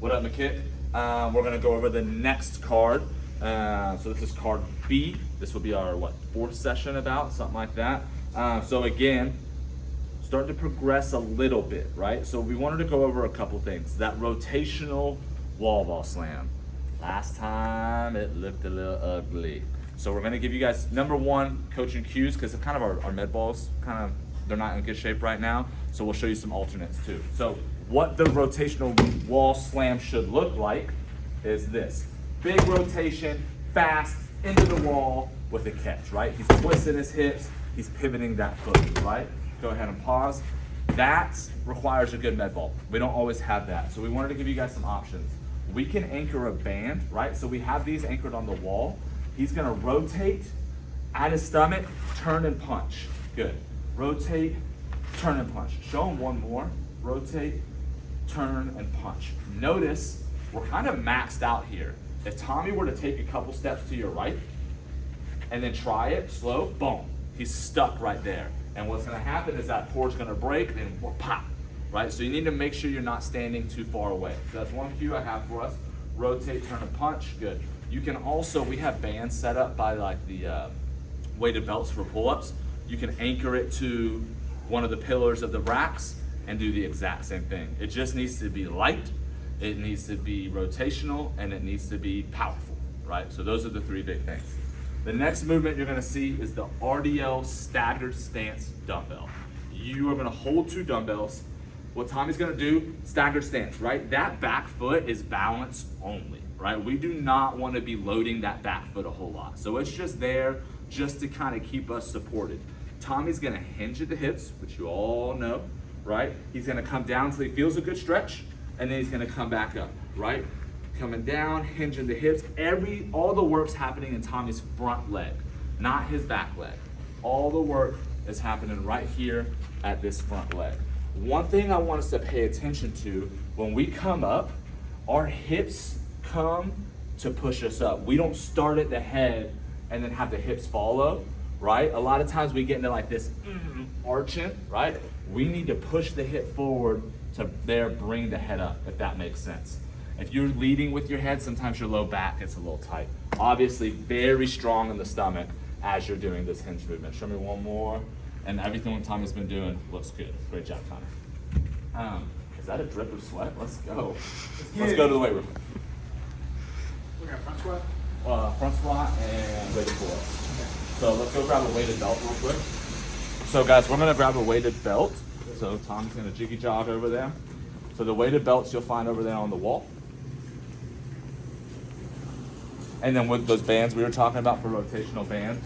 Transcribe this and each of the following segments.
What up, McKit? We're gonna go over the next card. So this is card B. This will be our, fourth session about, something like that. So again, starting to progress a little bit, right? So we wanted to go over a couple things. That rotational wall ball slam. Last time it looked a little ugly. So we're gonna give you guys, number one, coaching cues, because kind of our med balls, they're not in good shape right now. So we'll show you some alternates too. So what the rotational wall slam should look like is this. Big rotation, fast, into the wall with a catch, right? He's twisting his hips, he's pivoting that foot, right? Go ahead and pause. That requires a good med ball. We don't always have that. So we wanted to give you guys some options. We can anchor a band, right? So we have these anchored on the wall. He's gonna rotate at his stomach, turn and punch. Good. Rotate, turn and punch. Show him one more. Rotate, turn and punch. Notice we're kind of maxed out here. If Tommy were to take a couple steps to your right and then try it slow, boom, he's stuck right there. And what's gonna happen is that core's gonna break and we'll pop, right? So you need to make sure you're not standing too far away. So that's one cue I have for us. Rotate, turn and punch, good. You can also, we have bands set up by like the weighted belts for pull-ups. You can anchor it to one of the pillars of the racks and do the exact same thing. It just needs to be light, it needs to be rotational, and it needs to be powerful, right? So those are the three big things. The next movement you're gonna see is the RDL staggered stance dumbbell. You are gonna hold two dumbbells. What Tommy's gonna do, staggered stance, right? That back foot is balance only, right? We do not wanna be loading that back foot a whole lot. So it's just there just to kind of keep us supported. Tommy's gonna hinge at the hips, which you all know, right? He's gonna come down until he feels a good stretch, and then he's gonna come back up, right? Coming down, hinging the hips. All the work's happening in Tommy's front leg, not his back leg. All the work is happening right here at this front leg. One thing I want us to pay attention to, when we come up, our hips come to push us up. We don't start at the head and then have the hips follow, right? A lot of times we get into like this arching, right? We need to push the hip forward to bring the head up, if that makes sense. If you're leading with your head, sometimes your low back gets a little tight. Obviously, very strong in the stomach as you're doing this hinge movement. Show me one more. And everything what Tommy's been doing looks good. Great job, Tommy. Is that a drip of sweat? Let's go. Let's go to the weight room. We got front squat? Front squat and weighted pull-ups. Okay. So let's go grab a weighted belt real quick. So guys, we're gonna grab a weighted belt. So Tom's gonna jiggy jog over there. So the weighted belts you'll find over there on the wall. And then with those bands we were talking about for rotational bands,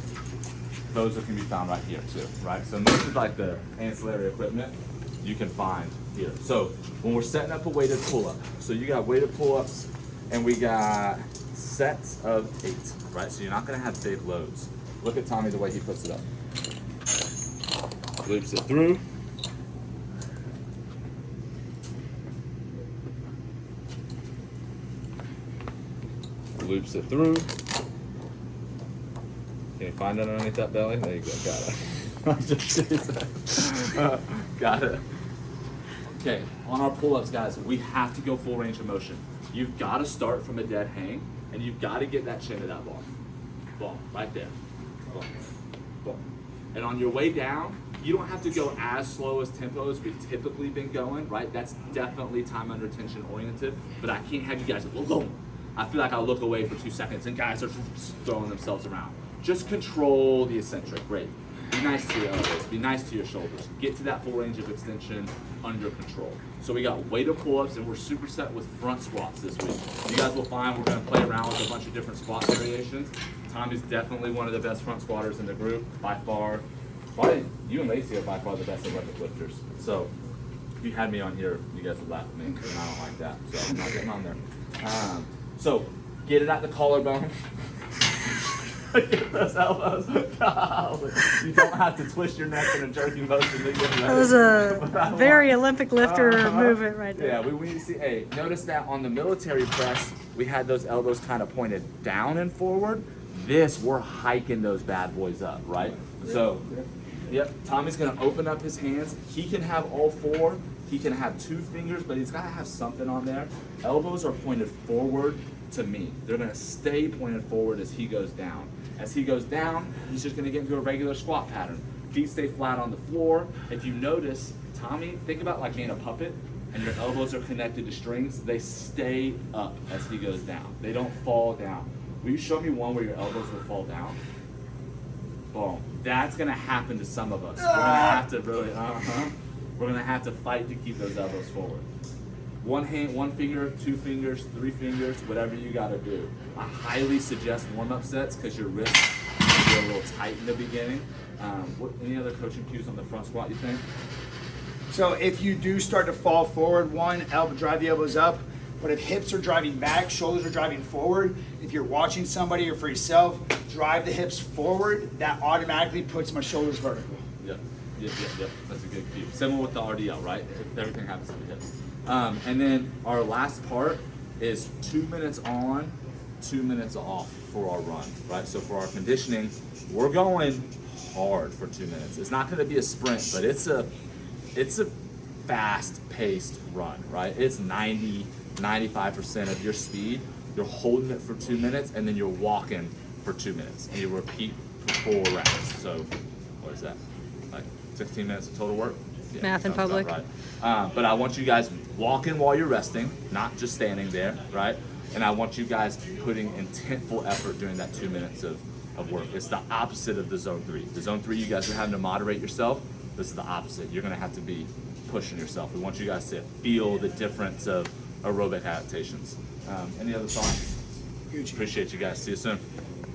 those can be found right here too, right? So most of like the ancillary equipment you can find here. So when we're setting up a weighted pull-up, so you got weighted pull-ups and we got sets of 8, right? So you're not gonna have big loads. Look at Tommy the way he puts it up. Loops it through. Loops it through. Can you find it underneath that belly? There you go, got it. Got it. Okay, on our pull-ups, guys, we have to go full range of motion. You've got to start from a dead hang, and you've got to get that chin to that bar. Boom, right there. Boom, boom. And on your way down, you don't have to go as slow as tempo as we've typically been going, right? That's definitely time under tension oriented, but I can't have you guys boom. I feel like I'll look away for 2 seconds and guys are throwing themselves around. Just control the eccentric, great. Be nice to your elbows, be nice to your shoulders. Get to that full range of extension under control. So we got weighted pull-ups and we're super set with front squats this week. You guys will find we're gonna play around with a bunch of different squat variations. Tommy's definitely one of the best front squatters in the group, by far. Probably you and Lacey are by far the best Olympic lifters. So if you had me on here, you guys would laugh at me, and I don't like that, so I'm not getting on there. So get it at the collarbone. Get those elbows. Golly. You don't have to twist your neck in a jerky motion. That was a very Olympic lifter movement right there. Yeah, we need to see. Hey, notice that on the military press, we had those elbows kind of pointed down and forward. This, we're hiking those bad boys up, right? So Yep, Tommy's gonna open up his hands. He can have all 4. He can have 2 fingers, but he's gotta have something on there. Elbows are pointed forward to me. They're gonna stay pointed forward as he goes down. As he goes down, he's just gonna get into a regular squat pattern. Feet stay flat on the floor. If you notice, Tommy, think about like being a puppet and your elbows are connected to strings. They stay up as he goes down. They don't fall down. Will you show me one where your elbows will fall down? Boom. That's gonna happen to some of us. We're gonna have to really, we're gonna have to fight to keep those elbows forward. One hand, 1 finger, 2 fingers, 3 fingers, whatever you gotta do. I highly suggest warm-up sets because your wrists can get a little tight in the beginning. Any other coaching cues on the front squat you think? So if you do start to fall forward, drive the elbows up. But if hips are driving back, shoulders are driving forward, if you're watching somebody or for yourself, drive the hips forward. That automatically puts my shoulders vertical. Yep. That's a good cue. Similar with the RDL, right? Everything happens to the hips. And then our last part is 2 minutes on, 2 minutes off for our run, right? So for our conditioning, we're going hard for 2 minutes. It's not going to be a sprint, but it's a fast-paced run, right? It's 95% of your speed. You're holding it for 2 minutes, and then you're walking for 2 minutes, and you repeat for 4 rounds. So what is that? Like 16 minutes of total work? Yeah, Math in sounds about public. Right. But I want you guys walking while you're resting, not just standing there, right? And I want you guys putting intentful effort during that 2 minutes of work. It's the opposite of the zone 3. The zone 3, you guys are having to moderate yourself. This is the opposite. You're gonna have to be pushing yourself. We want you guys to feel the difference of aerobic adaptations. Any other thoughts? Huge. Appreciate you guys. See you soon.